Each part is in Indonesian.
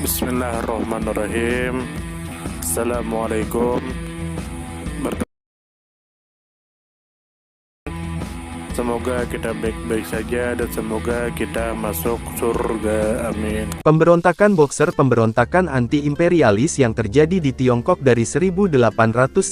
Bismillahirrahmanirrahim. Assalamualaikum. Semoga kita baik-baik saja dan semoga kita masuk surga. Amin. Pemberontakan Boxer. Pemberontakan anti-imperialis yang terjadi di Tiongkok dari 1899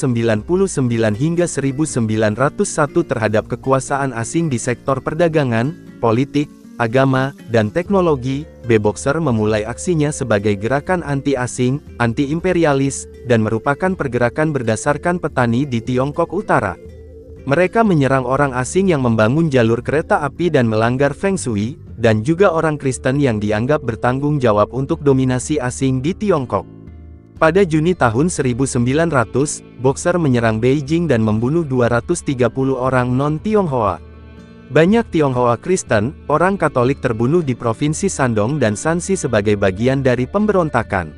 hingga 1901 terhadap kekuasaan asing di sektor perdagangan, politik, agama, dan teknologi. Boxer memulai aksinya sebagai gerakan anti-asing, anti-imperialis, dan merupakan pergerakan berdasarkan petani di Tiongkok Utara. Mereka menyerang orang asing yang membangun jalur kereta api dan melanggar Feng Shui, dan juga orang Kristen yang dianggap bertanggung jawab untuk dominasi asing di Tiongkok. Pada Juni tahun 1900, Boxer menyerang Beijing dan membunuh 230 orang non-Tionghoa. Banyak Tionghoa Kristen, orang Katolik terbunuh di Provinsi Shandong dan Shanxi sebagai bagian dari pemberontakan.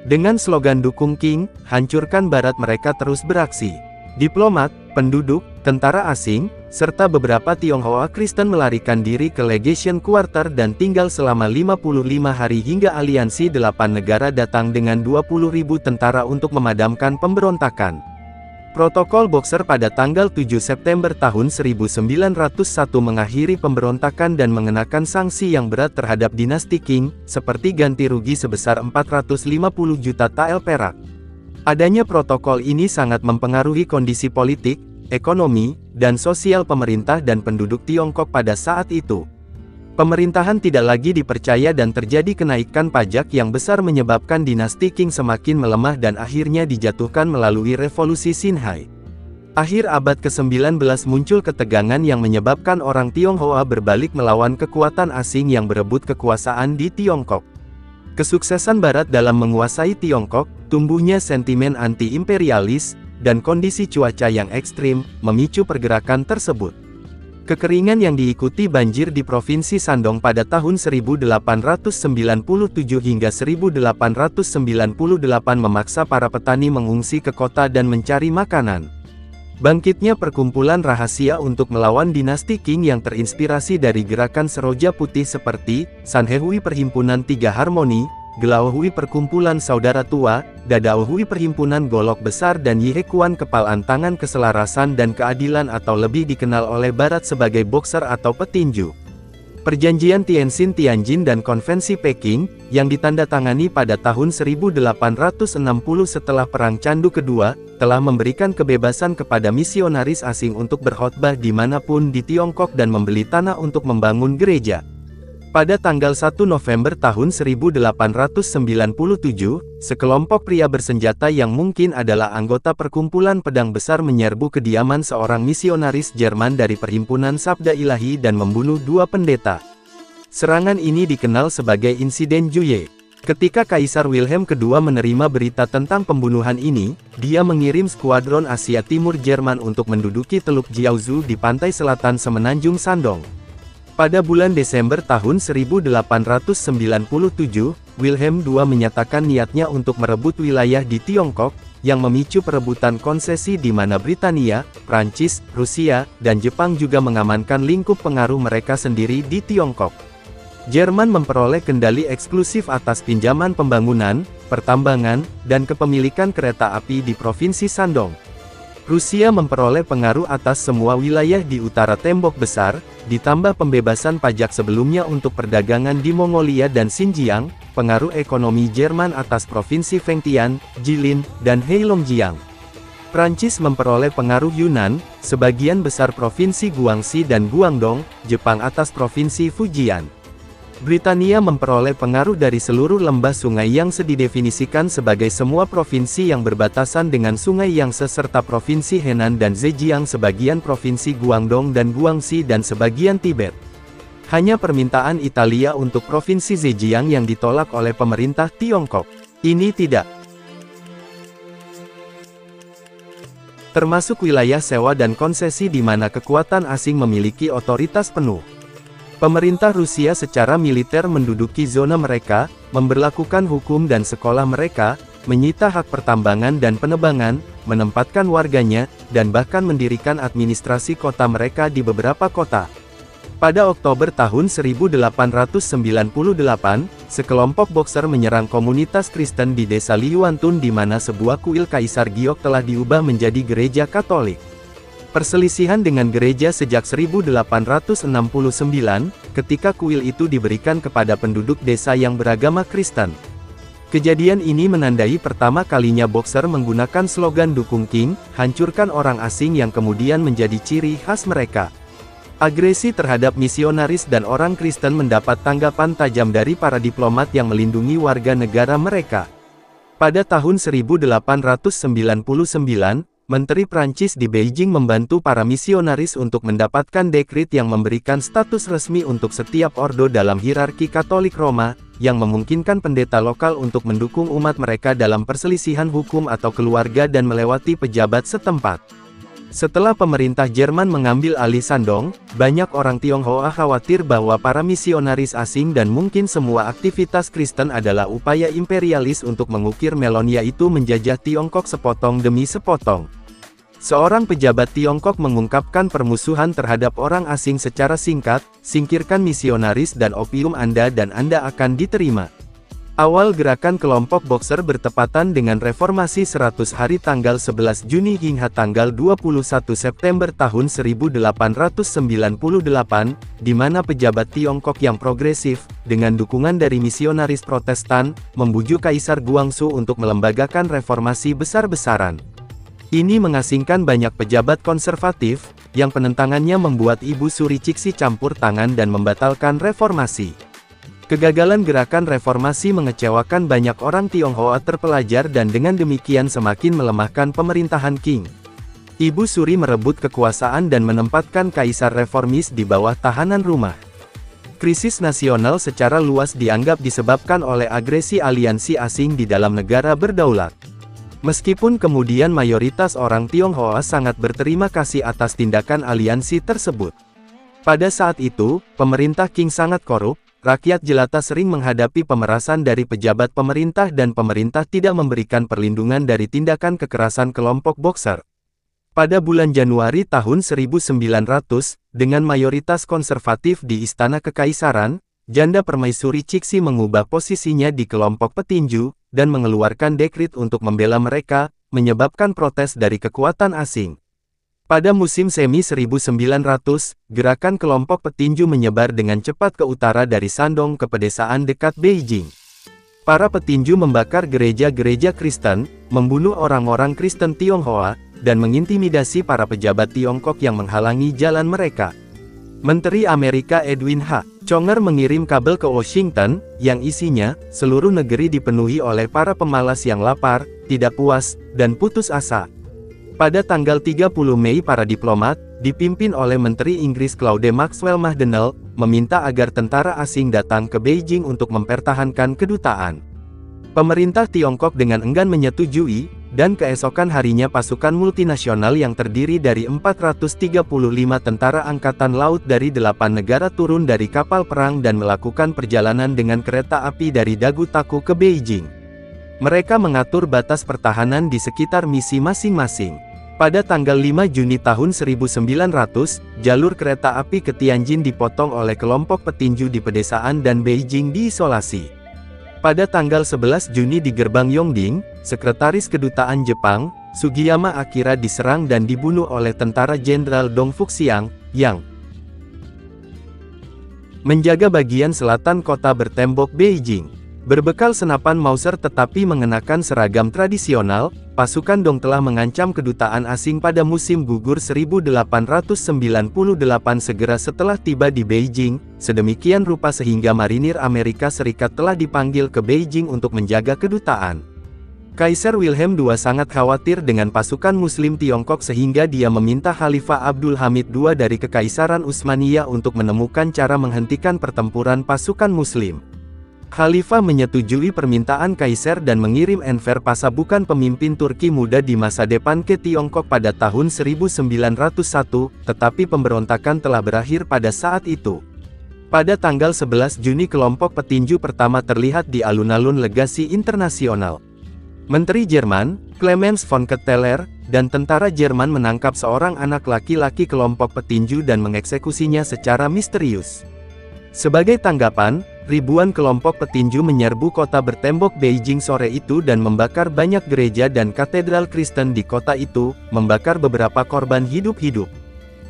Dengan slogan "Dukung Qing, hancurkan Barat", mereka terus beraksi. Diplomat, penduduk, tentara asing, serta beberapa Tionghoa Kristen melarikan diri ke Legation Quarter dan tinggal selama 55 hari hingga aliansi 8 negara datang dengan 20.000 tentara untuk memadamkan pemberontakan. Protokol Boxer pada tanggal 7 September tahun 1901 mengakhiri pemberontakan dan mengenakan sanksi yang berat terhadap dinasti Qing, seperti ganti rugi sebesar 450 juta tael perak. Adanya protokol ini sangat mempengaruhi kondisi politik, ekonomi, dan sosial pemerintah dan penduduk Tiongkok pada saat itu. Pemerintahan tidak lagi dipercaya dan terjadi kenaikan pajak yang besar menyebabkan dinasti Qing semakin melemah dan akhirnya dijatuhkan melalui revolusi Xinhai. Akhir abad ke-19 muncul ketegangan yang menyebabkan orang Tionghoa berbalik melawan kekuatan asing yang berebut kekuasaan di Tiongkok. Kesuksesan Barat dalam menguasai Tiongkok, tumbuhnya sentimen anti-imperialis, dan kondisi cuaca yang ekstrim, memicu pergerakan tersebut. Kekeringan yang diikuti banjir di Provinsi Shandong pada tahun 1897 hingga 1898 memaksa para petani mengungsi ke kota dan mencari makanan. Bangkitnya perkumpulan rahasia untuk melawan dinasti Qing yang terinspirasi dari gerakan Seroja Putih seperti Sanhehui Perhimpunan Tiga Harmoni, Gelaohui Perkumpulan Saudara Tua, Dadaohui Perhimpunan Golok Besar dan Yihekuan Kepalan Tangan Keselarasan dan Keadilan atau lebih dikenal oleh Barat sebagai Boxer atau petinju. Perjanjian Tianjin dan Konvensi Peking, yang ditandatangani pada tahun 1860 setelah Perang Candu Kedua, telah memberikan kebebasan kepada misionaris asing untuk berkhotbah dimanapun di Tiongkok dan membeli tanah untuk membangun gereja. Pada tanggal 1 November tahun 1897, sekelompok pria bersenjata yang mungkin adalah anggota perkumpulan pedang besar menyerbu kediaman seorang misionaris Jerman dari Perhimpunan Sabda Ilahi dan membunuh 2 pendeta. Serangan ini dikenal sebagai Insiden Juye. Ketika Kaisar Wilhelm II menerima berita tentang pembunuhan ini, dia mengirim skuadron Asia Timur Jerman untuk menduduki Teluk Jiaozu di pantai selatan semenanjung Shandong. Pada bulan Desember tahun 1897, Wilhelm II menyatakan niatnya untuk merebut wilayah di Tiongkok, yang memicu perebutan konsesi di mana Britania, Prancis, Rusia, dan Jepang juga mengamankan lingkup pengaruh mereka sendiri di Tiongkok. Jerman memperoleh kendali eksklusif atas pinjaman pembangunan, pertambangan, dan kepemilikan kereta api di Provinsi Shandong. Rusia memperoleh pengaruh atas semua wilayah di utara Tembok Besar, ditambah pembebasan pajak sebelumnya untuk perdagangan di Mongolia dan Xinjiang, pengaruh ekonomi Jerman atas Provinsi Fengtian, Jilin, dan Heilongjiang. Prancis memperoleh pengaruh Yunan, sebagian besar Provinsi Guangxi dan Guangdong, Jepang atas Provinsi Fujian. Britania memperoleh pengaruh dari seluruh lembah sungai Yangtze didefinisikan sebagai semua provinsi yang berbatasan dengan sungai Yangtze serta Provinsi Henan dan Zhejiang sebagian Provinsi Guangdong dan Guangxi dan sebagian Tibet. Hanya permintaan Italia untuk Provinsi Zhejiang yang ditolak oleh pemerintah Tiongkok. Ini tidak termasuk wilayah sewa dan konsesi di mana kekuatan asing memiliki otoritas penuh. Pemerintah Rusia secara militer menduduki zona mereka, memberlakukan hukum dan sekolah mereka, menyita hak pertambangan dan penebangan, menempatkan warganya, dan bahkan mendirikan administrasi kota mereka di beberapa kota. Pada Oktober tahun 1898, sekelompok Boxer menyerang komunitas Kristen di desa Liuantun di mana sebuah kuil Kaisar Giok telah diubah menjadi gereja Katolik. Perselisihan dengan gereja sejak 1869, ketika kuil itu diberikan kepada penduduk desa yang beragama Kristen. Kejadian ini menandai pertama kalinya Boxer menggunakan slogan "Dukung King", hancurkan orang asing yang kemudian menjadi ciri khas mereka. Agresi terhadap misionaris dan orang Kristen mendapat tanggapan tajam dari para diplomat yang melindungi warga negara mereka. Pada tahun 1899, Menteri Prancis di Beijing membantu para misionaris untuk mendapatkan dekrit yang memberikan status resmi untuk setiap ordo dalam hierarki Katolik Roma, yang memungkinkan pendeta lokal untuk mendukung umat mereka dalam perselisihan hukum atau keluarga dan melewati pejabat setempat. Setelah pemerintah Jerman mengambil alih Shandong, banyak orang Tionghoa khawatir bahwa para misionaris asing dan mungkin semua aktivitas Kristen adalah upaya imperialis untuk mengukir Melonia itu menjajah Tiongkok sepotong demi sepotong. Seorang pejabat Tiongkok mengungkapkan permusuhan terhadap orang asing secara singkat, "Singkirkan misionaris dan opium Anda dan Anda akan diterima." Awal gerakan kelompok Boxer bertepatan dengan reformasi 100 hari tanggal 11 Juni hingga tanggal 21 September tahun 1898, di mana pejabat Tiongkok yang progresif, dengan dukungan dari misionaris Protestan, membujuk Kaisar Guangxu untuk melembagakan reformasi besar-besaran. Ini mengasingkan banyak pejabat konservatif, yang penentangannya membuat Ibu Suri Cixi campur tangan dan membatalkan reformasi. Kegagalan gerakan reformasi mengecewakan banyak orang Tionghoa terpelajar dan dengan demikian semakin melemahkan pemerintahan Qing. Ibu Suri merebut kekuasaan dan menempatkan kaisar reformis di bawah tahanan rumah. Krisis nasional secara luas dianggap disebabkan oleh agresi aliansi asing di dalam negara berdaulat. Meskipun kemudian mayoritas orang Tionghoa sangat berterima kasih atas tindakan aliansi tersebut. Pada saat itu, pemerintah Qing sangat korup. Rakyat jelata sering menghadapi pemerasan dari pejabat pemerintah dan pemerintah tidak memberikan perlindungan dari tindakan kekerasan kelompok Boxer. Pada bulan Januari tahun 1900, dengan mayoritas konservatif di Istana Kekaisaran, Janda Permaisuri Cixi mengubah posisinya di kelompok petinju, dan mengeluarkan dekrit untuk membela mereka, menyebabkan protes dari kekuatan asing. Pada musim semi 1900, gerakan kelompok petinju menyebar dengan cepat ke utara dari Shandong ke pedesaan dekat Beijing. Para petinju membakar gereja-gereja Kristen, membunuh orang-orang Kristen Tionghoa, dan mengintimidasi para pejabat Tiongkok yang menghalangi jalan mereka. Menteri Amerika Edwin H. Conger mengirim kabel ke Washington, yang isinya, seluruh negeri dipenuhi oleh para pemalas yang lapar, tidak puas, dan putus asa. Pada tanggal 30 Mei para diplomat, dipimpin oleh Menteri Inggris Claude Maxwell Macdonald, meminta agar tentara asing datang ke Beijing untuk mempertahankan kedutaan. Pemerintah Tiongkok dengan enggan menyetujui, dan keesokan harinya pasukan multinasional yang terdiri dari 435 tentara angkatan laut dari 8 negara turun dari kapal perang dan melakukan perjalanan dengan kereta api dari Dagu Taku ke Beijing. Mereka mengatur batas pertahanan di sekitar misi masing-masing. Pada tanggal 5 Juni tahun 1900, jalur kereta api ke Tianjin dipotong oleh kelompok petinju di pedesaan dan Beijing diisolasi. Pada tanggal 11 Juni di gerbang Yongding, Sekretaris Kedutaan Jepang, Sugiyama Akira diserang dan dibunuh oleh tentara Jenderal Dong Fuxiang, yang menjaga bagian selatan kota bertembok Beijing. Berbekal senapan Mauser tetapi mengenakan seragam tradisional, pasukan Dong telah mengancam kedutaan asing pada musim gugur 1898 segera setelah tiba di Beijing, sedemikian rupa sehingga marinir Amerika Serikat telah dipanggil ke Beijing untuk menjaga kedutaan. Kaisar Wilhelm II sangat khawatir dengan pasukan Muslim Tiongkok sehingga dia meminta Khalifah Abdul Hamid II dari Kekaisaran Utsmaniyah untuk menemukan cara menghentikan pertempuran pasukan Muslim. Khalifah menyetujui permintaan Kaisar dan mengirim Enver Pasha, bukan pemimpin Turki muda di masa depan, ke Tiongkok pada tahun 1901, tetapi pemberontakan telah berakhir pada saat itu. Pada tanggal 11 Juni kelompok petinju pertama terlihat di alun-alun Legasi Internasional. Menteri Jerman, Clemens von Ketteler, dan tentara Jerman menangkap seorang anak laki-laki kelompok petinju dan mengeksekusinya secara misterius. Sebagai tanggapan, ribuan kelompok petinju menyerbu kota bertembok Beijing sore itu dan membakar banyak gereja dan katedral Kristen di kota itu, membakar beberapa korban hidup-hidup.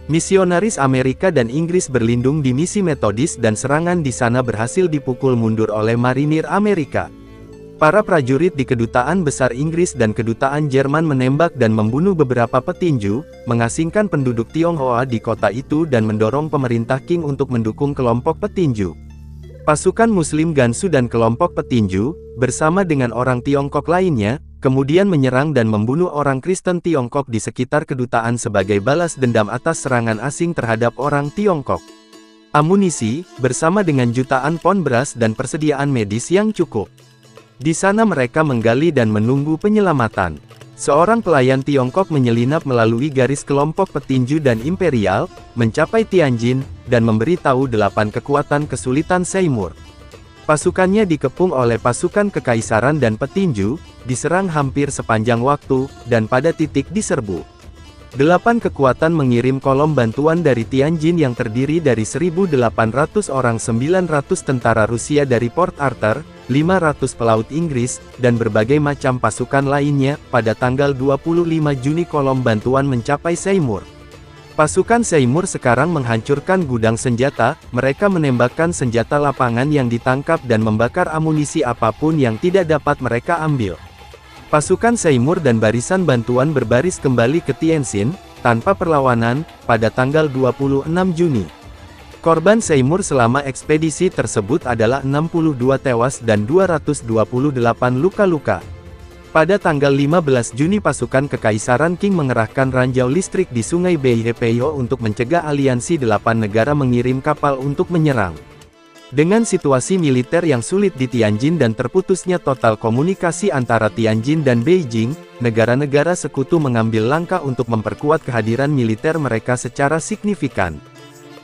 Misionaris Amerika dan Inggris berlindung di misi metodis dan serangan di sana berhasil dipukul mundur oleh marinir Amerika. Para prajurit di Kedutaan Besar Inggris dan Kedutaan Jerman menembak dan membunuh beberapa petinju, mengasingkan penduduk Tionghoa di kota itu dan mendorong pemerintah Qing untuk mendukung kelompok petinju. Pasukan Muslim Gansu dan kelompok petinju, bersama dengan orang Tiongkok lainnya, kemudian menyerang dan membunuh orang Kristen Tiongkok di sekitar kedutaan sebagai balas dendam atas serangan asing terhadap orang Tiongkok. Amunisi, bersama dengan jutaan pon beras dan persediaan medis yang cukup. Di sana mereka menggali dan menunggu penyelamatan. Seorang pelayan Tiongkok menyelinap melalui garis kelompok petinju dan imperial, mencapai Tianjin, dan memberitahu 8 kekuatan kesulitan Seymour. Pasukannya dikepung oleh pasukan kekaisaran dan petinju, diserang hampir sepanjang waktu, dan pada titik diserbu. 8 kekuatan mengirim kolom bantuan dari Tianjin yang terdiri dari 1.800 orang, 900 tentara Rusia dari Port Arthur, 500 pelaut Inggris, dan berbagai macam pasukan lainnya. Pada tanggal 25 Juni kolom bantuan mencapai Seymour. Pasukan Seymour sekarang menghancurkan gudang senjata, mereka menembakkan senjata lapangan yang ditangkap dan membakar amunisi apapun yang tidak dapat mereka ambil. Pasukan Seymour dan barisan bantuan berbaris kembali ke Tientsin, tanpa perlawanan, pada tanggal 26 Juni. Korban Seymour selama ekspedisi tersebut adalah 62 tewas dan 228 luka-luka. Pada tanggal 15 Juni pasukan Kekaisaran Qing mengerahkan ranjau listrik di Sungai Beihai-Peiho untuk mencegah aliansi 8 negara mengirim kapal untuk menyerang. Dengan situasi militer yang sulit di Tianjin dan terputusnya total komunikasi antara Tianjin dan Beijing, negara-negara sekutu mengambil langkah untuk memperkuat kehadiran militer mereka secara signifikan.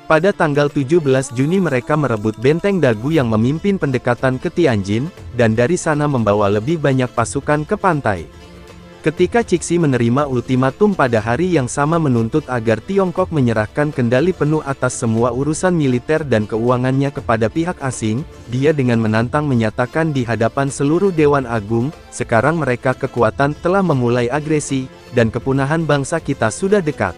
Pada tanggal 17 Juni mereka merebut benteng Dagu yang memimpin pendekatan ke Tianjin, dan dari sana membawa lebih banyak pasukan ke pantai. Ketika Cixi menerima ultimatum pada hari yang sama menuntut agar Tiongkok menyerahkan kendali penuh atas semua urusan militer dan keuangannya kepada pihak asing, dia dengan menantang menyatakan di hadapan seluruh Dewan Agung, sekarang mereka kekuatan telah memulai agresi, dan kepunahan bangsa kita sudah dekat.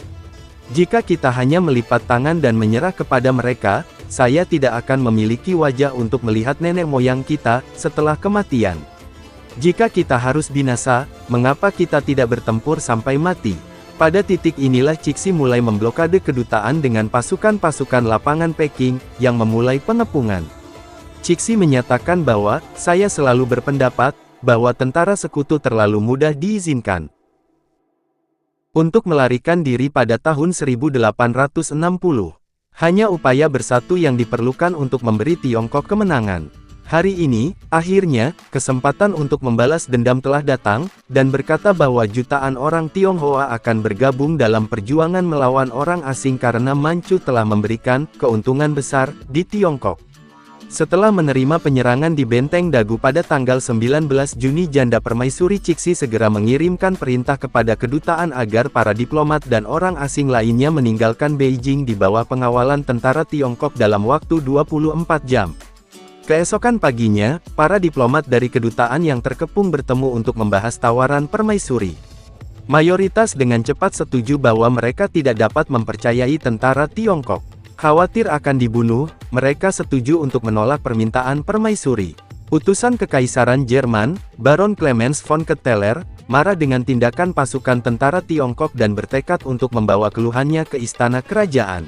Jika kita hanya melipat tangan dan menyerah kepada mereka, saya tidak akan memiliki wajah untuk melihat nenek moyang kita, setelah kematian. Jika kita harus binasa, mengapa kita tidak bertempur sampai mati? Pada titik inilah Cixi mulai memblokade kedutaan dengan pasukan-pasukan lapangan Peking, yang memulai pengepungan. Cixi menyatakan bahwa, saya selalu berpendapat, bahwa tentara sekutu terlalu mudah diizinkan untuk melarikan diri pada tahun 1860. Hanya upaya bersatu yang diperlukan untuk memberi Tiongkok kemenangan. Hari ini, akhirnya, kesempatan untuk membalas dendam telah datang, dan berkata bahwa jutaan orang Tionghoa akan bergabung dalam perjuangan melawan orang asing karena Manchu telah memberikan keuntungan besar di Tiongkok. Setelah menerima penyerangan di Benteng Dagu pada tanggal 19 Juni, Janda Permaisuri Cixi segera mengirimkan perintah kepada kedutaan agar para diplomat dan orang asing lainnya meninggalkan Beijing di bawah pengawalan tentara Tiongkok dalam waktu 24 jam. Keesokan paginya, para diplomat dari kedutaan yang terkepung bertemu untuk membahas tawaran Permaisuri. Mayoritas dengan cepat setuju bahwa mereka tidak dapat mempercayai tentara Tiongkok. Khawatir akan dibunuh, mereka setuju untuk menolak permintaan Permaisuri. Utusan Kekaisaran Jerman, Baron Clemens von Ketteler, marah dengan tindakan pasukan tentara Tiongkok dan bertekad untuk membawa keluhannya ke istana kerajaan.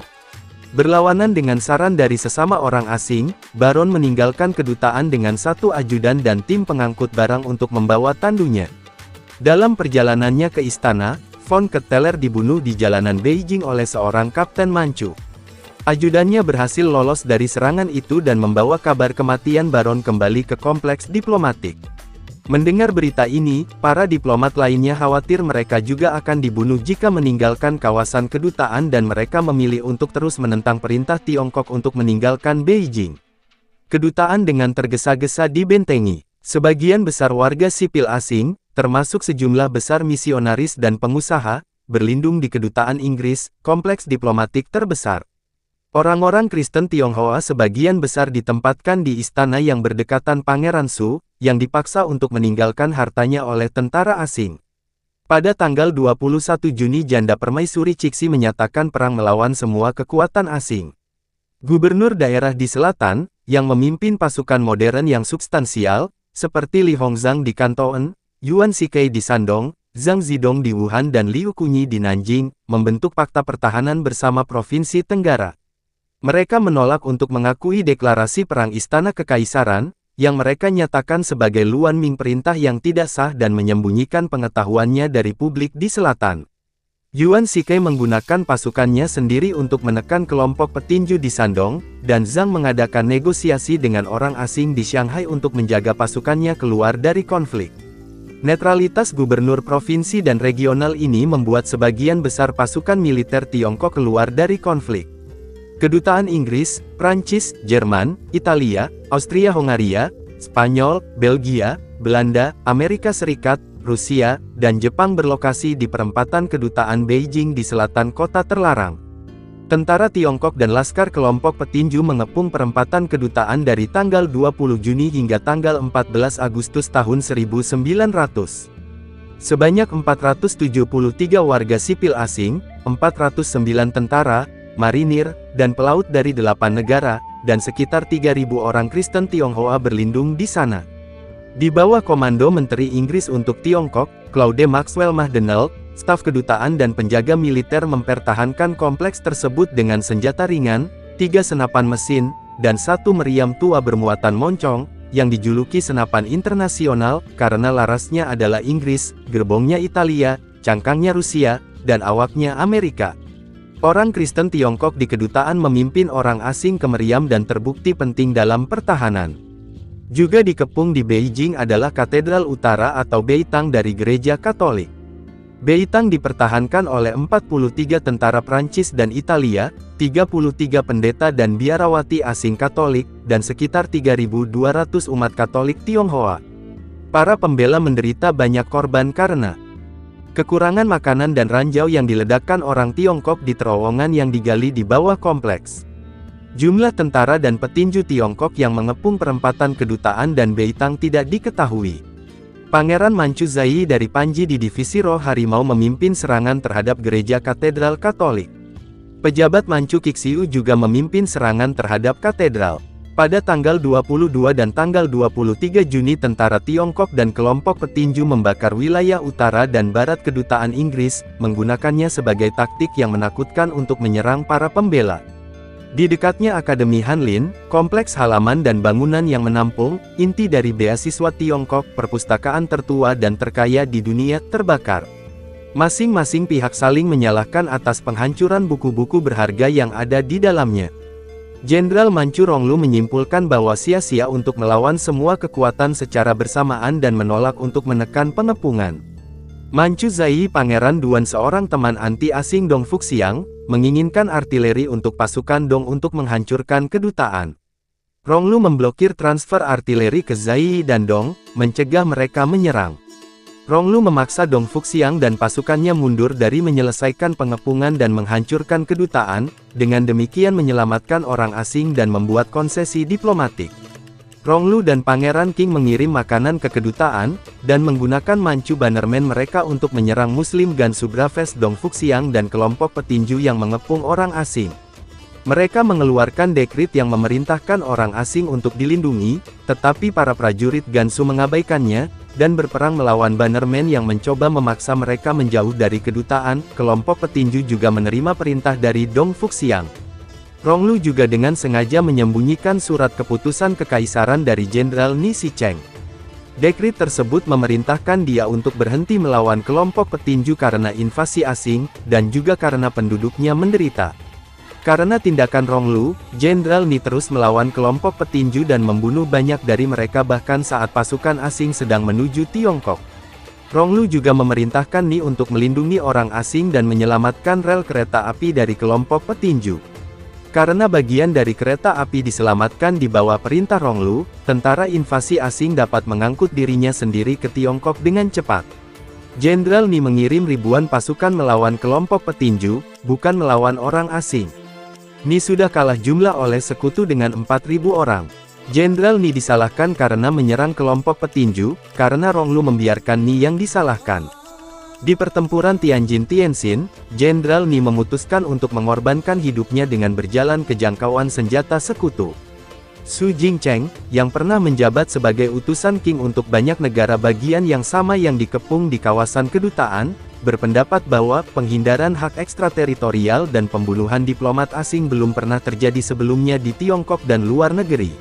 Berlawanan dengan saran dari sesama orang asing, Baron meninggalkan kedutaan dengan 1 ajudan dan tim pengangkut barang untuk membawa tandunya. Dalam perjalanannya ke istana, von Ketteler dibunuh di jalanan Beijing oleh seorang Kapten Manchu. Ajudannya berhasil lolos dari serangan itu dan membawa kabar kematian Baron kembali ke kompleks diplomatik. Mendengar berita ini, para diplomat lainnya khawatir mereka juga akan dibunuh jika meninggalkan kawasan kedutaan dan mereka memilih untuk terus menentang perintah Tiongkok untuk meninggalkan Beijing. Kedutaan dengan tergesa-gesa dibentengi. Sebagian besar warga sipil asing, termasuk sejumlah besar misionaris dan pengusaha, berlindung di kedutaan Inggris, kompleks diplomatik terbesar. Orang-orang Kristen Tionghoa sebagian besar ditempatkan di istana yang berdekatan Pangeran Su, yang dipaksa untuk meninggalkan hartanya oleh tentara asing. Pada tanggal 21 Juni Janda Permaisuri Cixi menyatakan perang melawan semua kekuatan asing. Gubernur daerah di selatan, yang memimpin pasukan modern yang substansial, seperti Li Hongzhang di Kanton, Yuan Shikai di Shandong, Zhang Zidong di Wuhan dan Liu Kunyi di Nanjing, membentuk Fakta Pertahanan bersama Provinsi Tenggara. Mereka menolak untuk mengakui deklarasi Perang Istana Kekaisaran, yang mereka nyatakan sebagai Luan Ming perintah yang tidak sah dan menyembunyikan pengetahuannya dari publik di selatan. Yuan Shikai menggunakan pasukannya sendiri untuk menekan kelompok petinju di Shandong, dan Zhang mengadakan negosiasi dengan orang asing di Shanghai untuk menjaga pasukannya keluar dari konflik. Netralitas gubernur provinsi dan regional ini membuat sebagian besar pasukan militer Tiongkok keluar dari konflik. Kedutaan Inggris, Prancis, Jerman, Italia, Austria-Hongaria, Spanyol, Belgia, Belanda, Amerika Serikat, Rusia, dan Jepang berlokasi di perempatan kedutaan Beijing di selatan kota terlarang. Tentara Tiongkok dan laskar kelompok petinju mengepung perempatan kedutaan dari tanggal 20 Juni hingga tanggal 14 Agustus tahun 1900. Sebanyak 473 warga sipil asing, 409 tentara, marinir, dan pelaut dari 8 negara, dan sekitar 3.000 orang Kristen Tionghoa berlindung di sana. Di bawah komando Menteri Inggris untuk Tiongkok, Claude Maxwell Macdonald, staf kedutaan dan penjaga militer mempertahankan kompleks tersebut dengan senjata ringan, 3 senapan mesin, dan 1 meriam tua bermuatan moncong, yang dijuluki senapan internasional, karena larasnya adalah Inggris, gerbongnya Italia, cangkangnya Rusia, dan awaknya Amerika. Orang Kristen Tiongkok di kedutaan memimpin orang asing ke meriam dan terbukti penting dalam pertahanan. Juga dikepung di Beijing adalah Katedral Utara atau Beitang dari Gereja Katolik. Beitang dipertahankan oleh 43 tentara Prancis dan Italia, 33 pendeta dan biarawati asing Katolik, dan sekitar 3.200 umat Katolik Tionghoa. Para pembela menderita banyak korban karena kekurangan makanan dan ranjau yang diledakkan orang Tiongkok di terowongan yang digali di bawah kompleks. Jumlah tentara dan petinju Tiongkok yang mengepung perempatan kedutaan dan Beitang tidak diketahui. Pangeran Manchu Zai dari Panji di Divisi Roh Harimau memimpin serangan terhadap gereja katedral Katolik. Pejabat Manchu Kixiu juga memimpin serangan terhadap katedral. Pada tanggal 22 dan tanggal 23 Juni tentara Tiongkok dan kelompok petinju membakar wilayah utara dan barat kedutaan Inggris, menggunakannya sebagai taktik yang menakutkan untuk menyerang para pembela. Di dekatnya Akademi Hanlin, kompleks halaman dan bangunan yang menampung inti dari beasiswa Tiongkok, perpustakaan tertua dan terkaya di dunia, terbakar. Masing-masing pihak saling menyalahkan atas penghancuran buku-buku berharga yang ada di dalamnya. Jenderal Manchu Ronglu menyimpulkan bahwa sia-sia untuk melawan semua kekuatan secara bersamaan dan menolak untuk menekan pengepungan. Manchu Zai Pangeran Duan, seorang teman anti-asing Dong Fuxiang, menginginkan artileri untuk pasukan Dong untuk menghancurkan kedutaan. Ronglu memblokir transfer artileri ke Zai dan Dong, mencegah mereka menyerang. Ronglu memaksa Dong Fuxiang dan pasukannya mundur dari menyelesaikan pengepungan dan menghancurkan kedutaan, dengan demikian menyelamatkan orang asing dan membuat konsesi diplomatik. Ronglu dan Pangeran Qing mengirim makanan ke kedutaan, dan menggunakan Manchu Bannerman mereka untuk menyerang Muslim Gansu Braves Dong Fuxiang dan kelompok petinju yang mengepung orang asing. Mereka mengeluarkan dekrit yang memerintahkan orang asing untuk dilindungi, tetapi para prajurit Gansu mengabaikannya, dan berperang melawan Bannerman yang mencoba memaksa mereka menjauh dari kedutaan. Kelompok petinju juga menerima perintah dari Dong Fuxiang. Ronglu juga dengan sengaja menyembunyikan surat keputusan kekaisaran dari Jenderal Ni Shicheng. Dekrit tersebut memerintahkan dia untuk berhenti melawan kelompok petinju karena invasi asing, dan juga karena penduduknya menderita. Karena tindakan Ronglu, Jenderal Ni terus melawan kelompok petinju dan membunuh banyak dari mereka bahkan saat pasukan asing sedang menuju Tiongkok. Ronglu juga memerintahkan Ni untuk melindungi orang asing dan menyelamatkan rel kereta api dari kelompok petinju. Karena bagian dari kereta api diselamatkan di bawah perintah Ronglu, tentara invasi asing dapat mengangkut dirinya sendiri ke Tiongkok dengan cepat. Jenderal Ni mengirim ribuan pasukan melawan kelompok petinju, bukan melawan orang asing. Ni sudah kalah jumlah oleh sekutu dengan 4.000 orang. Jenderal Ni disalahkan karena menyerang kelompok petinju, karena Ronglu membiarkan Ni yang disalahkan. Di pertempuran Tianjin-Tianxin, Jenderal Ni memutuskan untuk mengorbankan hidupnya dengan berjalan ke jangkauan senjata sekutu. Su Jingcheng, yang pernah menjabat sebagai utusan Qing untuk banyak negara bagian yang sama yang dikepung di kawasan kedutaan, berpendapat bahwa penghindaran hak ekstrateritorial dan pembunuhan diplomat asing belum pernah terjadi sebelumnya di Tiongkok dan luar negeri.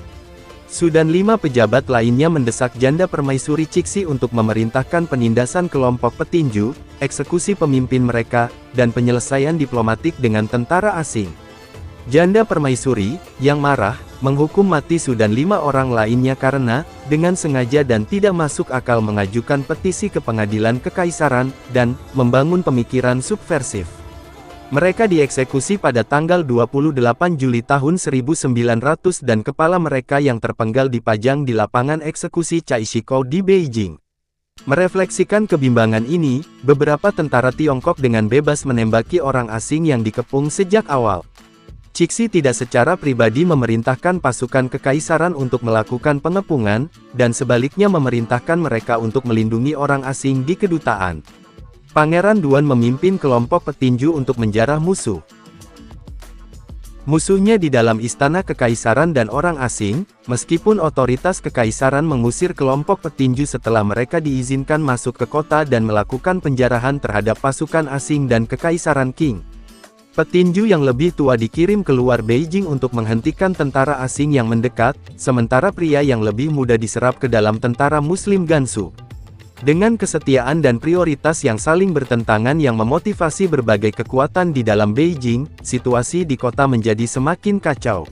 Su dan 5 pejabat lainnya mendesak Janda Permaisuri Cixi untuk memerintahkan penindasan kelompok petinju, eksekusi pemimpin mereka, dan penyelesaian diplomatik dengan tentara asing. Janda Permaisuri, yang marah, menghukum mati Su dan 5 orang lainnya karena, dengan sengaja dan tidak masuk akal mengajukan petisi ke pengadilan kekaisaran, dan membangun pemikiran subversif. Mereka dieksekusi pada tanggal 28 Juli tahun 1900 dan kepala mereka yang terpenggal dipajang di lapangan eksekusi Caishiko di Beijing. Merefleksikan kebimbangan ini, beberapa tentara Tiongkok dengan bebas menembaki orang asing yang dikepung sejak awal. Cixi tidak secara pribadi memerintahkan pasukan kekaisaran untuk melakukan pengepungan, dan sebaliknya memerintahkan mereka untuk melindungi orang asing di kedutaan. Pangeran Duan memimpin kelompok petinju untuk menjarah musuh. Musuhnya di dalam istana kekaisaran dan orang asing, meskipun otoritas kekaisaran mengusir kelompok petinju setelah mereka diizinkan masuk ke kota dan melakukan penjarahan terhadap pasukan asing dan kekaisaran Qing. Petinju yang lebih tua dikirim keluar Beijing untuk menghentikan tentara asing yang mendekat, sementara pria yang lebih muda diserap ke dalam tentara Muslim Gansu. Dengan kesetiaan dan prioritas yang saling bertentangan yang memotivasi berbagai kekuatan di dalam Beijing, situasi di kota menjadi semakin kacau.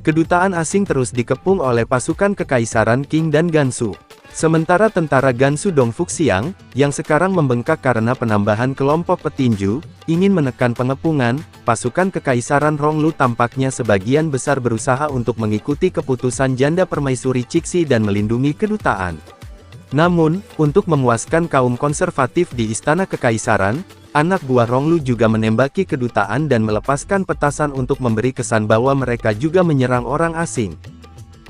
Kedutaan asing terus dikepung oleh pasukan kekaisaran Qing dan Gansu. Sementara tentara Gansu Dong Fuxiang, yang sekarang membengkak karena penambahan kelompok petinju, ingin menekan pengepungan, pasukan kekaisaran Ronglu tampaknya sebagian besar berusaha untuk mengikuti keputusan Janda Permaisuri Cixi dan melindungi kedutaan. Namun, untuk memuaskan kaum konservatif di Istana Kekaisaran, anak buah Ronglu juga menembaki kedutaan dan melepaskan petasan untuk memberi kesan bahwa mereka juga menyerang orang asing.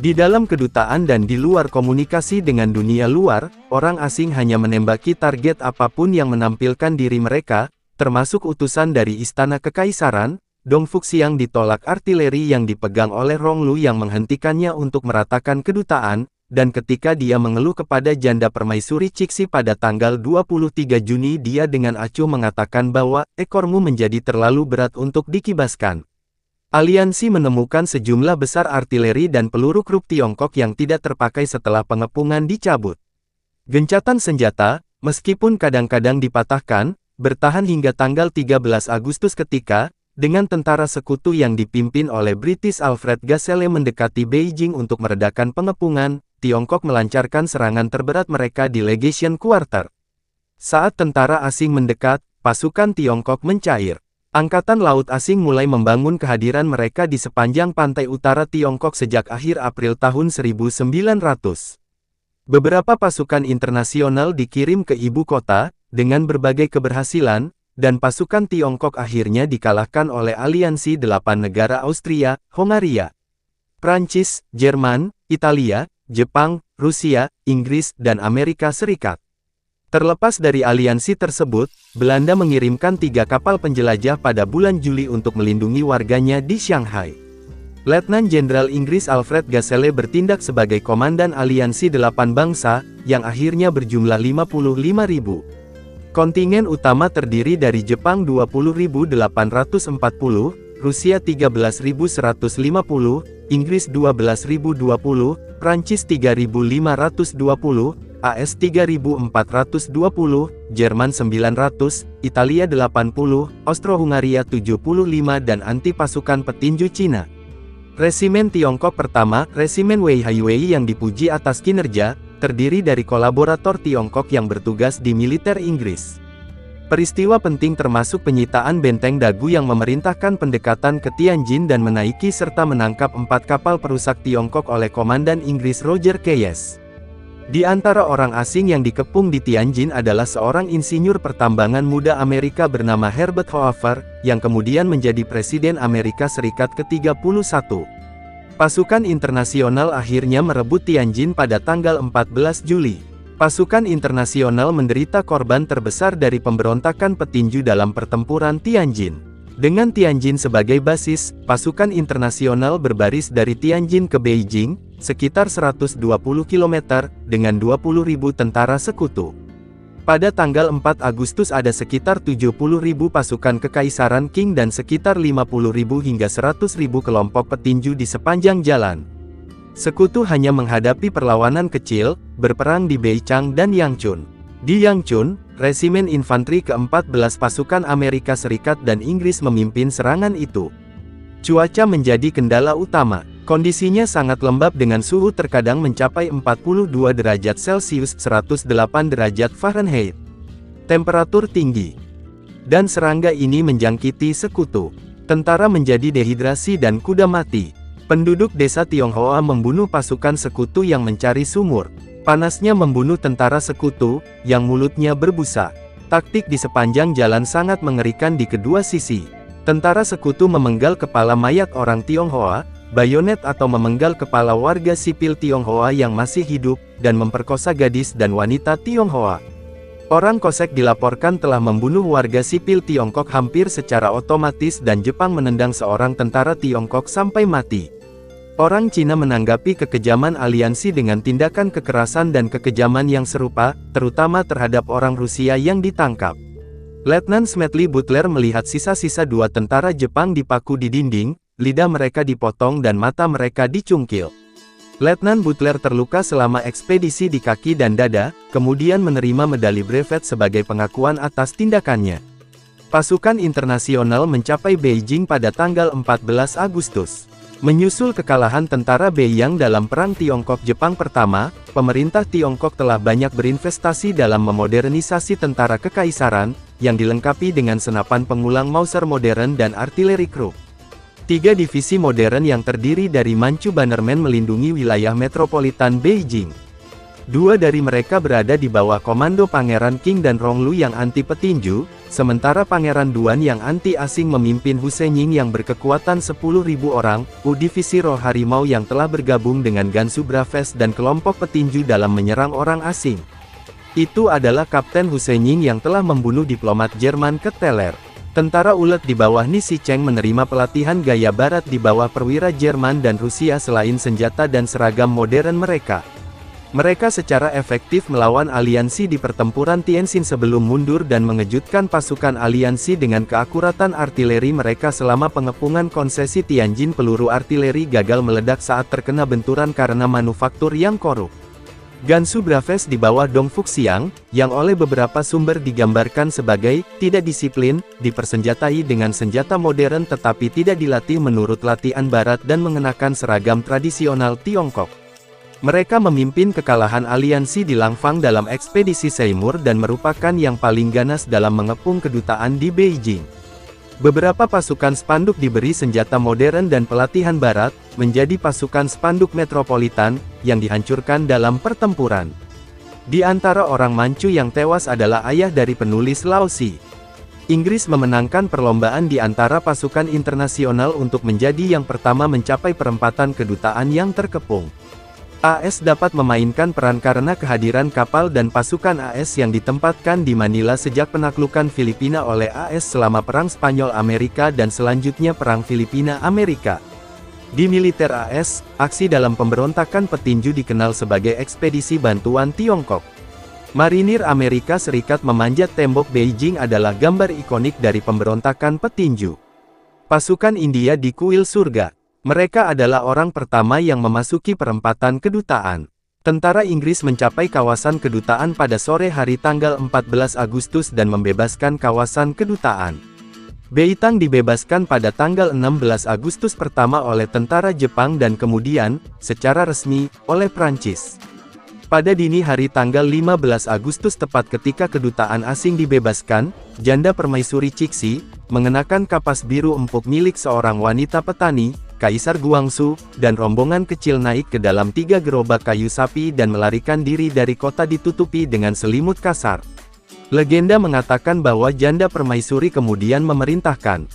Di dalam kedutaan dan di luar komunikasi dengan dunia luar, orang asing hanya menembaki target apapun yang menampilkan diri mereka, termasuk utusan dari Istana Kekaisaran. Dong Fuxiang ditolak artileri yang dipegang oleh Ronglu yang menghentikannya untuk meratakan kedutaan, dan ketika dia mengeluh kepada Janda Permaisuri Cixi pada tanggal 23 Juni dia dengan acuh mengatakan bahwa, ekormu menjadi terlalu berat untuk dikibaskan. Aliansi menemukan sejumlah besar artileri dan peluru Krupp Tiongkok yang tidak terpakai setelah pengepungan dicabut. Gencatan senjata, meskipun kadang-kadang dipatahkan, bertahan hingga tanggal 13 Agustus ketika, dengan tentara sekutu yang dipimpin oleh British Alfred Gaselle mendekati Beijing untuk meredakan pengepungan, Tiongkok melancarkan serangan terberat mereka di Legation Quarter. Saat tentara asing mendekat, pasukan Tiongkok mencair. Angkatan laut asing mulai membangun kehadiran mereka di sepanjang pantai utara Tiongkok sejak akhir April tahun 1900. Beberapa pasukan internasional dikirim ke ibu kota, dengan berbagai keberhasilan, dan pasukan Tiongkok akhirnya dikalahkan oleh aliansi 8 negara Austria, Hongaria, Prancis, Jerman, Italia, Jepang, Rusia, Inggris, dan Amerika Serikat. Terlepas dari aliansi tersebut, Belanda mengirimkan 3 kapal penjelajah pada bulan Juli untuk melindungi warganya di Shanghai. Letnan Jenderal Inggris Alfred Gaselle bertindak sebagai komandan aliansi 8 bangsa, yang akhirnya berjumlah 55.000. Kontingen utama terdiri dari Jepang 20.840, Rusia 13.150, Inggris 12.020, Prancis 3.520, AS 3.420, Jerman 900, Italia 80, Austro-Hungaria 75 dan anti pasukan petinju Cina. Resimen Tiongkok pertama, Resimen Weihaiwei yang dipuji atas kinerja, terdiri dari kolaborator Tiongkok yang bertugas di militer Inggris. Peristiwa penting termasuk penyitaan benteng Dagu yang memerintahkan pendekatan ke Tianjin dan menaiki serta menangkap 4 kapal perusak Tiongkok oleh Komandan Inggris Roger Keyes. Di antara orang asing yang dikepung di Tianjin adalah seorang insinyur pertambangan muda Amerika bernama Herbert Hoover, yang kemudian menjadi Presiden Amerika Serikat ke-31. Pasukan internasional akhirnya merebut Tianjin pada tanggal 14 Juli. Pasukan internasional menderita korban terbesar dari pemberontakan petinju dalam pertempuran Tianjin. Dengan Tianjin sebagai basis, pasukan internasional berbaris dari Tianjin ke Beijing, sekitar 120 km, dengan 20.000 tentara sekutu. Pada tanggal 4 Agustus ada sekitar 70.000 pasukan Kekaisaran Qing dan sekitar 50.000 hingga 100.000 kelompok petinju di sepanjang jalan. Sekutu hanya menghadapi perlawanan kecil, berperang di Beichang dan Yangchun. Di Yangchun, Resimen Infanteri ke-14 pasukan Amerika Serikat dan Inggris memimpin serangan itu. Cuaca menjadi kendala utama. Kondisinya sangat lembab dengan suhu terkadang mencapai 42 derajat Celcius (108 derajat Fahrenheit). Temperatur tinggi. Dan serangga ini menjangkiti sekutu. Tentara menjadi dehidrasi dan kuda mati. Penduduk desa Tionghoa membunuh pasukan sekutu yang mencari sumur. Panasnya membunuh tentara sekutu, yang mulutnya berbusa. Taktik di sepanjang jalan sangat mengerikan di kedua sisi. Tentara sekutu memenggal kepala mayat orang Tionghoa, bayonet atau memenggal kepala warga sipil Tionghoa yang masih hidup, dan memperkosa gadis dan wanita Tionghoa. Orang Kosek dilaporkan telah membunuh warga sipil Tiongkok hampir secara otomatis dan Jepang menendang seorang tentara Tiongkok sampai mati. Orang Cina menanggapi kekejaman aliansi dengan tindakan kekerasan dan kekejaman yang serupa, terutama terhadap orang Rusia yang ditangkap. Letnan Smedley Butler melihat sisa-sisa 2 tentara Jepang dipaku di dinding, lidah mereka dipotong dan mata mereka dicungkil. Letnan Butler terluka selama ekspedisi di kaki dan dada, kemudian menerima medali brevet sebagai pengakuan atas tindakannya. Pasukan internasional mencapai Beijing pada tanggal 14 Agustus. Menyusul kekalahan tentara Beiyang dalam Perang Tiongkok-Jepang pertama, pemerintah Tiongkok telah banyak berinvestasi dalam memodernisasi tentara kekaisaran, yang dilengkapi dengan senapan pengulang Mauser modern dan artileri Krupp. 3 divisi modern yang terdiri dari Manchu Bannerman melindungi wilayah metropolitan Beijing. 2 dari mereka berada di bawah komando Pangeran Qing dan Ronglu yang anti petinju, sementara Pangeran Duan yang anti asing memimpin Husenying yang berkekuatan 10.000 orang, divisi Roh Harimau yang telah bergabung dengan Gansu Braves dan kelompok petinju dalam menyerang orang asing. Itu adalah Kapten Husenying yang telah membunuh diplomat Jerman ke Teller. Tentara ulet di bawah Ni Shicheng menerima pelatihan gaya barat di bawah perwira Jerman dan Rusia selain senjata dan seragam modern mereka. Mereka secara efektif melawan aliansi di pertempuran Tientsin sebelum mundur dan mengejutkan pasukan aliansi dengan keakuratan artileri mereka selama pengepungan konsesi Tianjin. Peluru artileri gagal meledak saat terkena benturan karena manufaktur yang korup. Gansu Braves di bawah Dong Fuxiang, yang oleh beberapa sumber digambarkan sebagai tidak disiplin, dipersenjatai dengan senjata modern tetapi tidak dilatih menurut latihan barat dan mengenakan seragam tradisional Tiongkok. Mereka memimpin kekalahan aliansi di Langfang dalam ekspedisi Seymour dan merupakan yang paling ganas dalam mengepung kedutaan di Beijing. Beberapa pasukan spanduk diberi senjata modern dan pelatihan barat, menjadi pasukan spanduk metropolitan, yang dihancurkan dalam pertempuran. Di antara orang Manchu yang tewas adalah ayah dari penulis Lao Tzu. Inggris memenangkan perlombaan di antara pasukan internasional untuk menjadi yang pertama mencapai perempatan kedutaan yang terkepung. AS dapat memainkan peran karena kehadiran kapal dan pasukan AS yang ditempatkan di Manila sejak penaklukan Filipina oleh AS selama Perang Spanyol-Amerika dan selanjutnya Perang Filipina-Amerika. Di militer AS, aksi dalam pemberontakan petinju dikenal sebagai ekspedisi bantuan Tiongkok. Marinir Amerika Serikat memanjat tembok Beijing adalah gambar ikonik dari pemberontakan petinju. Pasukan India di kuil surga. Mereka adalah orang pertama yang memasuki perempatan kedutaan. Tentara Inggris mencapai kawasan kedutaan pada sore hari tanggal 14 Agustus dan membebaskan kawasan kedutaan. Beitang dibebaskan pada tanggal 16 Agustus pertama oleh tentara Jepang dan kemudian, secara resmi, oleh Prancis. Pada dini hari tanggal 15 Agustus tepat ketika kedutaan asing dibebaskan, janda permaisuri Cixi, mengenakan kapas biru empuk milik seorang wanita petani, Kaisar Guangxu, dan rombongan kecil naik ke dalam 3 gerobak kayu sapi dan melarikan diri dari kota ditutupi dengan selimut kasar. Legenda mengatakan bahwa janda permaisuri kemudian memerintahkan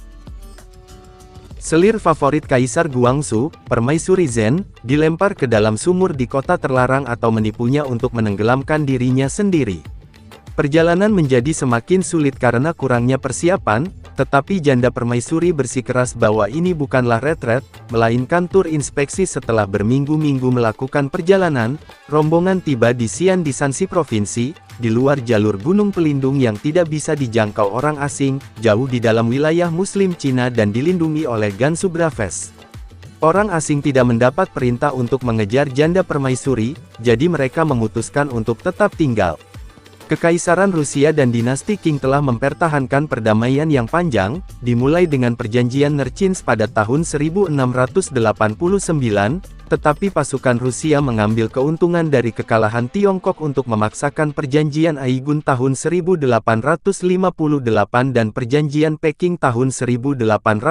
selir favorit Kaisar Guangxu, Permaisuri Zhen, dilempar ke dalam sumur di kota terlarang atau menipunya untuk menenggelamkan dirinya sendiri. Perjalanan menjadi semakin sulit karena kurangnya persiapan, tetapi janda permaisuri bersikeras bahwa ini bukanlah retret, melainkan tur inspeksi. Setelah berminggu-minggu melakukan perjalanan, rombongan tiba di Xi'an di Shanxi Provinsi, di luar jalur gunung pelindung yang tidak bisa dijangkau orang asing, jauh di dalam wilayah Muslim Cina dan dilindungi oleh Gansu Braves. Orang asing tidak mendapat perintah untuk mengejar janda permaisuri, jadi mereka memutuskan untuk tetap tinggal. Kekaisaran Rusia dan dinasti Qing telah mempertahankan perdamaian yang panjang, dimulai dengan perjanjian Nerchins pada tahun 1689, tetapi pasukan Rusia mengambil keuntungan dari kekalahan Tiongkok untuk memaksakan perjanjian Aigun tahun 1858 dan perjanjian Peking tahun 1860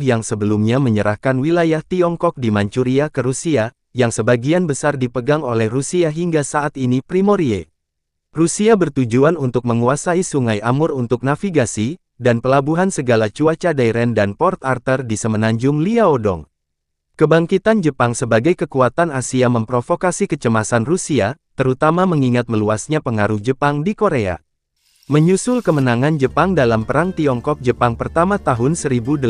yang sebelumnya menyerahkan wilayah Tiongkok di Manchuria ke Rusia, yang sebagian besar dipegang oleh Rusia hingga saat ini. Primorie Rusia bertujuan untuk menguasai Sungai Amur untuk navigasi, dan pelabuhan segala cuaca Dairen dan Port Arthur di semenanjung Liaodong. Kebangkitan Jepang sebagai kekuatan Asia memprovokasi kecemasan Rusia, terutama mengingat meluasnya pengaruh Jepang di Korea. Menyusul kemenangan Jepang dalam Perang Tiongkok-Jepang pertama tahun 1895,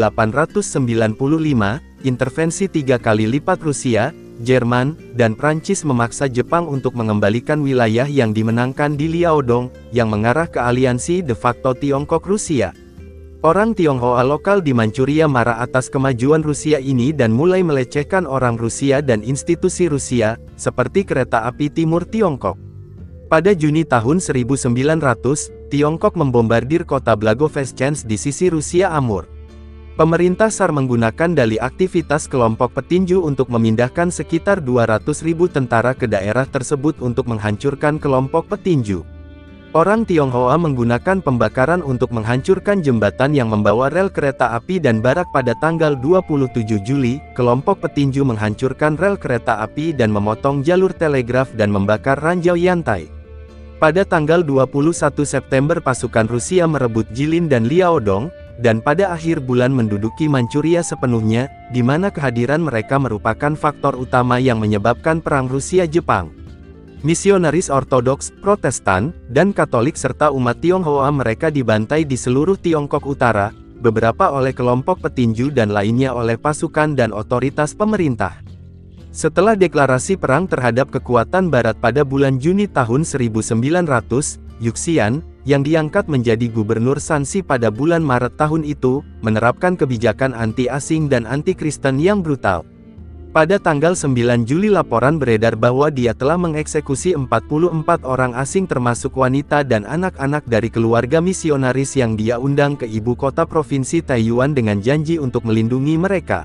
intervensi 3 kali lipat Rusia, Jerman, dan Prancis memaksa Jepang untuk mengembalikan wilayah yang dimenangkan di Liaodong, yang mengarah ke aliansi de facto Tiongkok-Rusia. Orang Tionghoa lokal di Manchuria marah atas kemajuan Rusia ini dan mulai melecehkan orang Rusia dan institusi Rusia, seperti kereta api Timur Tiongkok. Pada Juni tahun 1900, Tiongkok membombardir kota Blagoveshchensk di sisi Rusia Amur. Pemerintah SAR menggunakan dalih aktivitas kelompok petinju untuk memindahkan sekitar 200.000 tentara ke daerah tersebut untuk menghancurkan kelompok petinju. Orang Tionghoa menggunakan pembakaran untuk menghancurkan jembatan yang membawa rel kereta api dan barak. Pada tanggal 27 Juli, kelompok petinju menghancurkan rel kereta api dan memotong jalur telegraf dan membakar ranjau Yantai. Pada tanggal 21 September pasukan Rusia merebut Jilin dan Liaodong, dan pada akhir bulan menduduki Manchuria sepenuhnya, di mana kehadiran mereka merupakan faktor utama yang menyebabkan perang Rusia-Jepang. Misionaris Ortodoks, Protestan, dan Katolik serta umat Tionghoa mereka dibantai di seluruh Tiongkok Utara, beberapa oleh kelompok petinju dan lainnya oleh pasukan dan otoritas pemerintah. Setelah deklarasi perang terhadap kekuatan Barat pada bulan Juni tahun 1900, Yuxian, yang diangkat menjadi gubernur Shanxi pada bulan Maret tahun itu, menerapkan kebijakan anti-asing dan anti-Kristen yang brutal. Pada tanggal 9 Juli laporan beredar bahwa dia telah mengeksekusi 44 orang asing termasuk wanita dan anak-anak dari keluarga misionaris yang dia undang ke ibu kota provinsi Taiyuan dengan janji untuk melindungi mereka.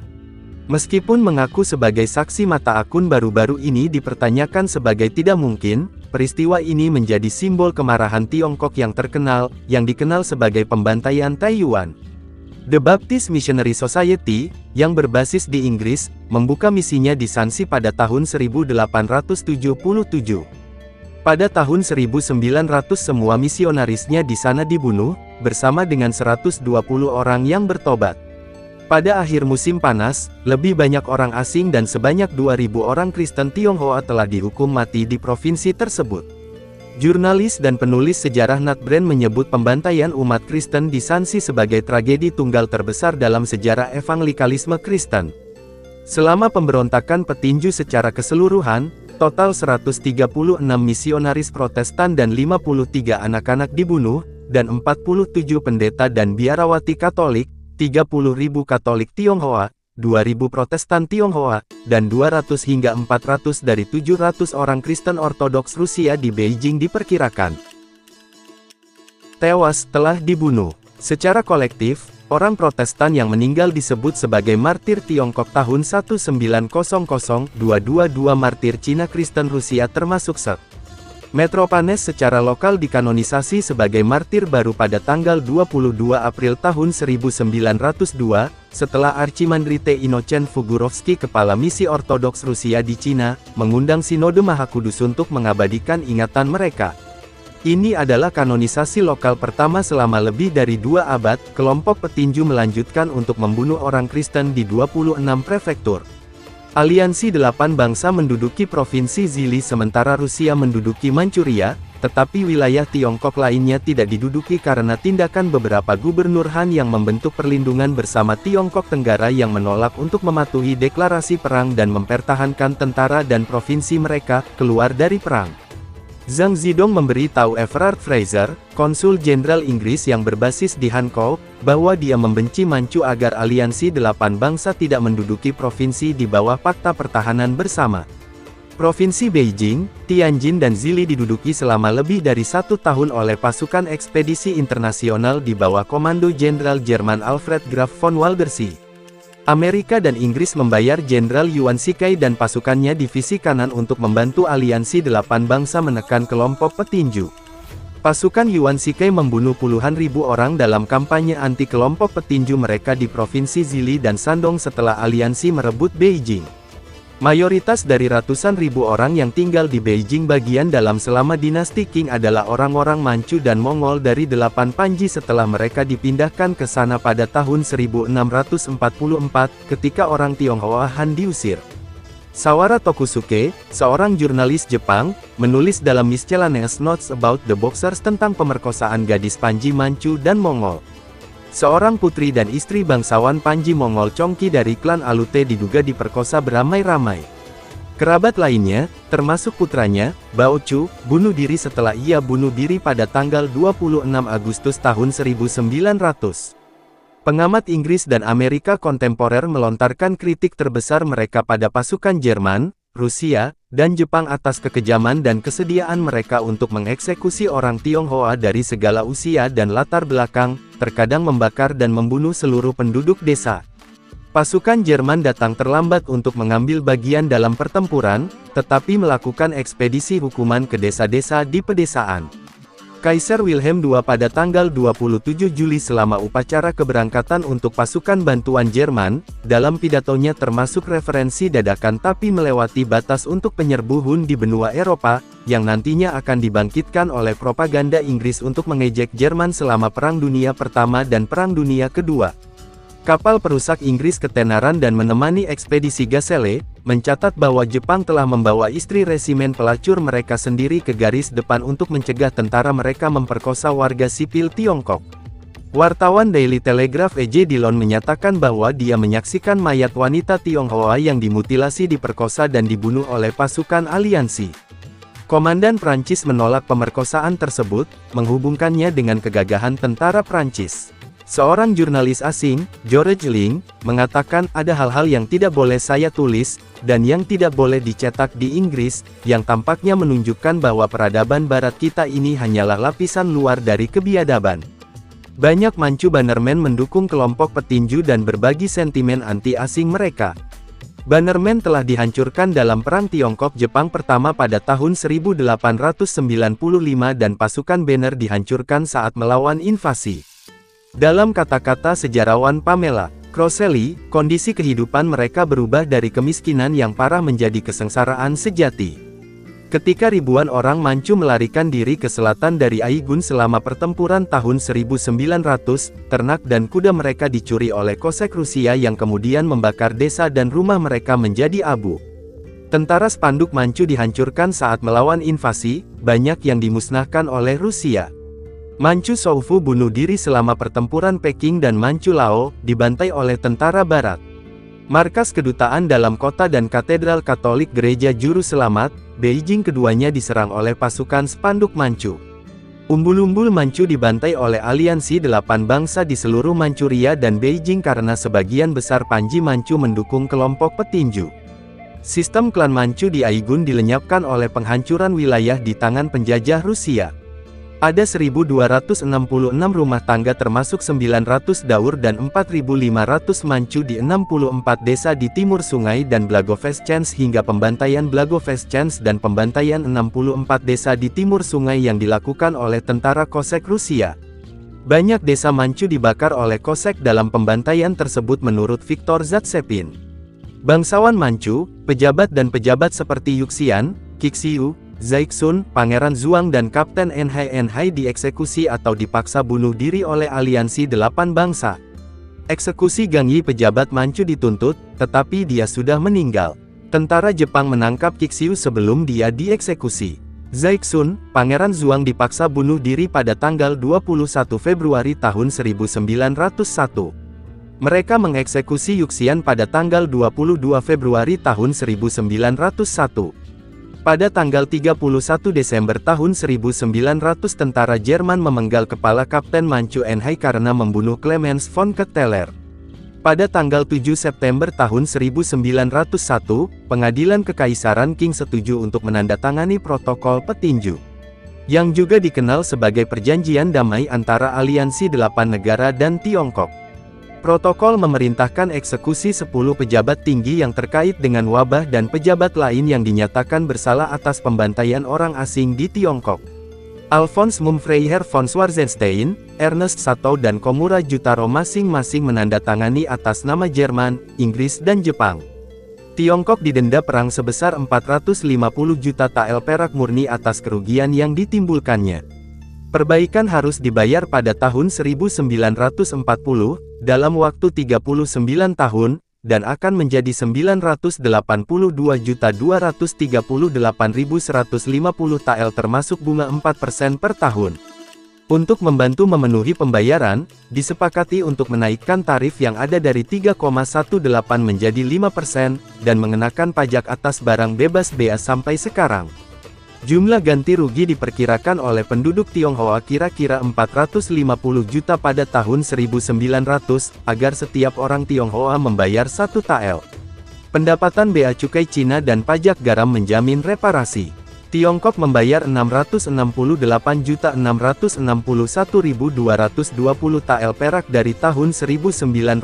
Meskipun mengaku sebagai saksi mata, akun baru-baru ini dipertanyakan sebagai tidak mungkin. Peristiwa ini menjadi simbol kemarahan Tiongkok yang terkenal, yang dikenal sebagai pembantaian Taiyuan. The Baptist Missionary Society, yang berbasis di Inggris, membuka misinya di Shanxi pada tahun 1877. Pada tahun 1900 semua misionarisnya di sana dibunuh, bersama dengan 120 orang yang bertobat. Pada akhir musim panas, lebih banyak orang asing dan sebanyak 2.000 orang Kristen Tionghoa telah dihukum mati di provinsi tersebut. Jurnalis dan penulis sejarah Nat Brand menyebut pembantaian umat Kristen di Shanxi sebagai tragedi tunggal terbesar dalam sejarah evangelikalisme Kristen. Selama pemberontakan petinju secara keseluruhan, total 136 misionaris Protestan dan 53 anak-anak dibunuh, dan 47 pendeta dan biarawati Katolik, 30.000 Katolik Tionghoa, 2.000 Protestan Tionghoa, dan 200 hingga 400 dari 700 orang Kristen Ortodoks Rusia di Beijing diperkirakan tewas telah dibunuh. Secara kolektif, Orang Protestan yang meninggal disebut sebagai martir Tiongkok tahun 1900-222 martir Cina Kristen Rusia termasuk Sek. Metropanes secara lokal dikanonisasi sebagai martir baru pada tanggal 22 April tahun 1902, setelah Archimandrite Innocent Fugurovsky kepala misi Ortodoks Rusia di Cina, mengundang Sinode Maha Kudus untuk mengabadikan ingatan mereka. Ini adalah kanonisasi lokal pertama selama lebih dari 2 abad. Kelompok petinju melanjutkan untuk membunuh orang Kristen di 26 prefektur. Aliansi 8 bangsa menduduki provinsi Zili sementara Rusia menduduki Manchuria, tetapi wilayah Tiongkok lainnya tidak diduduki karena tindakan beberapa gubernur Han yang membentuk perlindungan bersama Tiongkok Tenggara yang menolak untuk mematuhi deklarasi perang dan mempertahankan tentara dan provinsi mereka keluar dari perang. Zhang Zidong memberi tahu Everard Fraser, konsul jenderal Inggris yang berbasis di Hankou, bahwa dia membenci Manchu agar aliansi 8 bangsa tidak menduduki provinsi di bawah Fakta Pertahanan Bersama. Provinsi Beijing, Tianjin dan Zili diduduki selama lebih dari 1 tahun oleh pasukan ekspedisi internasional di bawah komando Jenderal Jerman Alfred Graf von Waldersee. Amerika dan Inggris membayar Jenderal Yuan Shikai dan pasukannya divisi kanan untuk membantu aliansi 8 bangsa menekan kelompok petinju. Pasukan Yuan Shikai membunuh puluhan ribu orang dalam kampanye anti kelompok petinju mereka di Provinsi Zili dan Shandong setelah aliansi merebut Beijing. Mayoritas dari ratusan ribu orang yang tinggal di Beijing bagian dalam selama dinasti Qing adalah orang-orang Manchu dan Mongol dari 8 Panji setelah mereka dipindahkan ke sana pada tahun 1644, ketika orang Tionghoa Han diusir. Sawara Tokusuke, seorang jurnalis Jepang, menulis dalam Miscellaneous Notes About the Boxers tentang pemerkosaan gadis Panji Manchu dan Mongol. Seorang putri dan istri bangsawan Panji Mongol Chongqi dari klan Alute diduga diperkosa beramai-ramai. Kerabat lainnya, termasuk putranya, Bao Chu, bunuh diri setelah ia bunuh diri pada tanggal 26 Agustus tahun 1900. Pengamat Inggris dan Amerika kontemporer melontarkan kritik terbesar mereka pada pasukan Jerman, Rusia, dan Jepang atas kekejaman dan kesediaan mereka untuk mengeksekusi orang Tionghoa dari segala usia dan latar belakang, terkadang membakar dan membunuh seluruh penduduk desa. Pasukan Jerman datang terlambat untuk mengambil bagian dalam pertempuran, tetapi melakukan ekspedisi hukuman ke desa-desa di pedesaan. Kaisar Wilhelm II pada tanggal 27 Juli selama upacara keberangkatan untuk pasukan bantuan Jerman, dalam pidatonya termasuk referensi dadakan tapi melewati batas untuk penyerbu Hun di benua Eropa, yang nantinya akan dibangkitkan oleh propaganda Inggris untuk mengejek Jerman selama Perang Dunia Pertama dan Perang Dunia Kedua. Kapal perusak Inggris ketenaran dan menemani ekspedisi Gazelle, mencatat bahwa Jepang telah membawa istri resimen pelacur mereka sendiri ke garis depan untuk mencegah tentara mereka memperkosa warga sipil Tiongkok. Wartawan Daily Telegraph E.J. Dillon menyatakan bahwa dia menyaksikan mayat wanita Tionghoa yang dimutilasi diperkosa dan dibunuh oleh pasukan aliansi. Komandan Prancis menolak pemerkosaan tersebut, menghubungkannya dengan kegagahan tentara Prancis. Seorang jurnalis asing, George Ling, mengatakan ada hal-hal yang tidak boleh saya tulis, dan yang tidak boleh dicetak di Inggris, yang tampaknya menunjukkan bahwa peradaban barat kita ini hanyalah lapisan luar dari kebiadaban. Banyak Manchu Bannerman mendukung kelompok petinju dan berbagi sentimen anti-asing mereka. Bannerman telah dihancurkan dalam Perang Tiongkok-Jepang pertama pada tahun 1895 dan pasukan Banner dihancurkan saat melawan invasi. Dalam kata-kata sejarawan Pamela Crossley, kondisi kehidupan mereka berubah dari kemiskinan yang parah menjadi kesengsaraan sejati. Ketika ribuan orang Manchu melarikan diri ke selatan dari Aigun selama pertempuran tahun 1900, ternak dan kuda mereka dicuri oleh Kosek Rusia yang kemudian membakar desa dan rumah mereka menjadi abu. Tentara spanduk Manchu dihancurkan saat melawan invasi, banyak yang dimusnahkan oleh Rusia. Manchu Soufu bunuh diri selama pertempuran Peking dan Manchu Lao, dibantai oleh tentara barat. Markas kedutaan dalam kota dan katedral Katolik Gereja Juru Selamat, Beijing keduanya diserang oleh pasukan spanduk Manchu. Umbul-umbul Manchu dibantai oleh aliansi 8 bangsa di seluruh Manchuria dan Beijing karena sebagian besar Panji Manchu mendukung kelompok petinju. Sistem klan Manchu di Aigun dilenyapkan oleh penghancuran wilayah di tangan penjajah Rusia. Ada 1.266 rumah tangga termasuk 900 daur dan 4.500 mancu di 64 desa di timur sungai dan Blagoveshchensk hingga pembantaian Blagoveshchensk dan pembantaian 64 desa di timur sungai yang dilakukan oleh tentara Kosek Rusia. Banyak desa mancu dibakar oleh Kosek dalam pembantaian tersebut menurut Viktor Zatsepin. Bangsawan Manchu, pejabat dan pejabat seperti Yuxian, Kixiu, Zaiksun, Pangeran Zuang dan Kapten Enhai dieksekusi atau dipaksa bunuh diri oleh aliansi 8 bangsa. Eksekusi Gang Yi pejabat Manchu dituntut, tetapi dia sudah meninggal. Tentara Jepang menangkap Kixiu sebelum dia dieksekusi. Zaiksun, Pangeran Zuang dipaksa bunuh diri pada tanggal 21 Februari tahun 1901. Mereka mengeksekusi Yuxian pada tanggal 22 Februari tahun 1901. Pada tanggal 31 Desember tahun 1900 tentara Jerman memenggal kepala Kapten Manchu Enhai karena membunuh Clemens von Ketteler. Pada tanggal 7 September tahun 1901, Pengadilan Kekaisaran Qing setuju untuk menandatangani Protokol Petinju, yang juga dikenal sebagai Perjanjian Damai antara Aliansi 8 Negara dan Tiongkok. Protokol memerintahkan eksekusi 10 pejabat tinggi yang terkait dengan wabah dan pejabat lain yang dinyatakan bersalah atas pembantaian orang asing di Tiongkok. Alphonse Mumfreiherr von Schwarzenstein, Ernest Satow dan Komura Jutaro masing-masing menandatangani atas nama Jerman, Inggris dan Jepang. Tiongkok didenda perang sebesar 450 juta tael perak murni atas kerugian yang ditimbulkannya. Perbaikan harus dibayar pada tahun 1940, dalam waktu 39 tahun, dan akan menjadi 982.238.150 tael termasuk bunga 4% per tahun. Untuk membantu memenuhi pembayaran, disepakati untuk menaikkan tarif yang ada dari 3,18 menjadi 5%, dan mengenakan pajak atas barang bebas bea sampai sekarang. Jumlah ganti rugi diperkirakan oleh penduduk Tionghoa kira-kira 450 juta pada tahun 1900, agar setiap orang Tionghoa membayar 1 tael. Pendapatan bea cukai Cina dan pajak garam menjamin reparasi. Tiongkok membayar 668.661.220 tael perak dari tahun 1901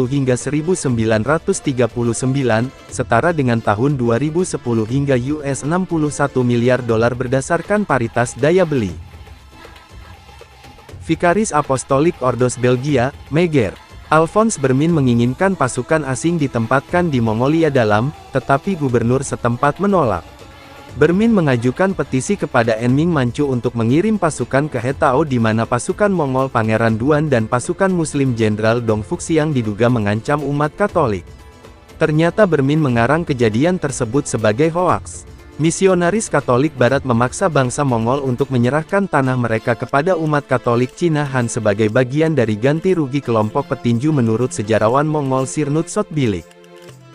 hingga 1939, setara dengan tahun 2010 hingga US 61 miliar dolar berdasarkan paritas daya beli. Vikaris Apostolik Ordos Belgia, Meger. Alphonse Bermin menginginkan pasukan asing ditempatkan di Mongolia Dalam, tetapi gubernur setempat menolak. Bermin mengajukan petisi kepada Enming Manchu untuk mengirim pasukan ke Hetao di mana pasukan Mongol Pangeran Duan dan pasukan Muslim Jenderal Dong Fuxiang diduga mengancam umat Katolik. Ternyata Bermin mengarang kejadian tersebut sebagai hoaks. Misionaris Katolik Barat memaksa bangsa Mongol untuk menyerahkan tanah mereka kepada umat Katolik Cina Han sebagai bagian dari ganti rugi kelompok petinju menurut sejarawan Mongol Sirnut Sotbilik.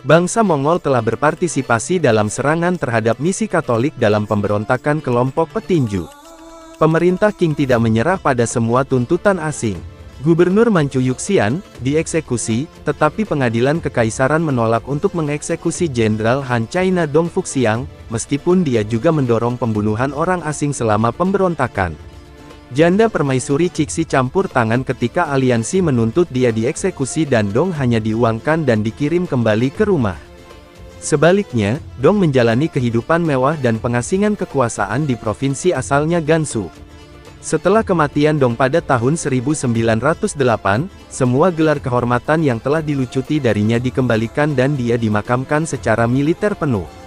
Bangsa Mongol telah berpartisipasi dalam serangan terhadap misi Katolik dalam pemberontakan kelompok petinju. Pemerintah Qing tidak menyerah pada semua tuntutan asing. Gubernur Manchu Yuxian dieksekusi, tetapi pengadilan kekaisaran menolak untuk mengeksekusi Jenderal Han China Dong Fuxiang, meskipun dia juga mendorong pembunuhan orang asing selama pemberontakan. Janda permaisuri Cixi campur tangan ketika aliansi menuntut dia dieksekusi dan Dong hanya diuangkan dan dikirim kembali ke rumah. Sebaliknya, Dong menjalani kehidupan mewah dan pengasingan kekuasaan di provinsi asalnya Gansu. Setelah kematian Dong pada tahun 1908, semua gelar kehormatan yang telah dilucuti darinya dikembalikan dan dia dimakamkan secara militer penuh.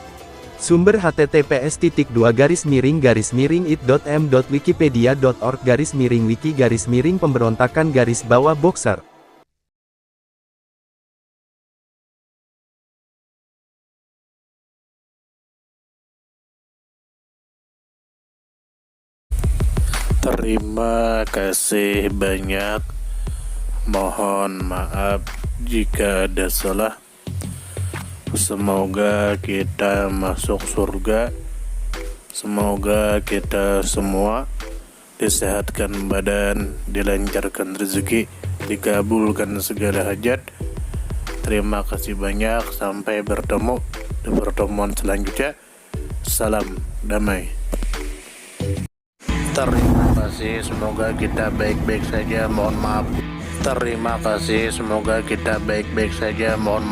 Sumber https://it.m.wikipedia.org/wiki-pemberontakan-boxer Terima kasih banyak. Mohon maaf jika ada salah. Semoga kita masuk surga. Semoga kita semua disehatkan badan, dilancarkan rezeki, dikabulkan segala hajat. Terima kasih banyak. Sampai bertemu di pertemuan selanjutnya. Salam damai. Terima kasih, semoga kita baik-baik saja, mohon maaf. Terima kasih, semoga kita baik-baik saja, mohon maaf.